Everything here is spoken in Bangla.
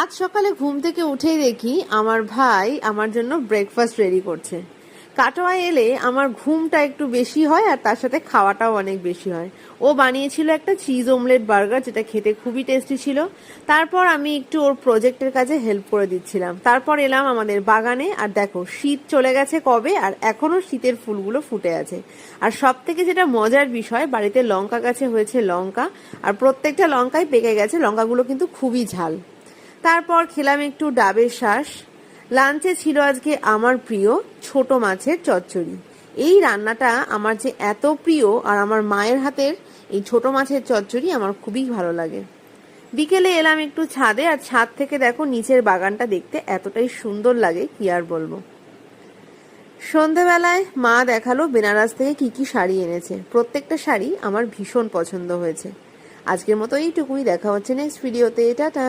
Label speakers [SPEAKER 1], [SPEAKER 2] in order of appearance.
[SPEAKER 1] আজ সকালে ঘুম থেকে উঠেই দেখি আমার ভাই আমার জন্য ব্রেকফাস্ট রেডি করছে। কাটোয়ায় এলে আমার ঘুমটা একটু বেশি হয় আর তার সাথে খাওয়াটাও অনেক বেশি হয়। ও বানিয়েছিল একটা চিজ অমলেট বার্গার, যেটা খেতে খুবই টেস্টি ছিল। তারপর আমি একটু ওর প্রজেক্টের কাজে হেল্প করে দিচ্ছিলাম। তারপর এলাম আমাদের বাগানে, আর দেখো শীত চলে গেছে কবে, আর এখনো শীতের ফুলগুলো ফুটে আছে। আর সব থেকে যেটা মজার বিষয়, বাড়িতে লঙ্কা গাছে হয়েছে লঙ্কা, আর প্রত্যেকটা লঙ্কাই পেকে গেছে। লঙ্কাগুলো কিন্তু খুবই ঝাল। তারপর খেলাম একটু ডাবের শাঁস। লাঞ্চে ছিল আজকে আমার প্রিয় ছোট মাছের চচ্চড়ি। এই রান্নাটা আমার যে এত প্রিয়, আর আমার মায়ের হাতের এই ছোট মাছের চচ্চড়ি আমার খুবই ভালো লাগে। বিকেলে এলাম একটু ছাদে, আর ছাদ থেকে দেখো নিচের বাগানটা দেখতে এতটাই সুন্দর লাগে, কি আর বলবো। সন্ধেবেলায় মা দেখালো বেনারস থেকে কি কি শাড়ি এনেছে। প্রত্যেকটা শাড়ি আমার ভীষণ পছন্দ হয়েছে। আজকের মতো এইটুকুই, দেখা হচ্ছে নেক্সট ভিডিওতে। টাটা।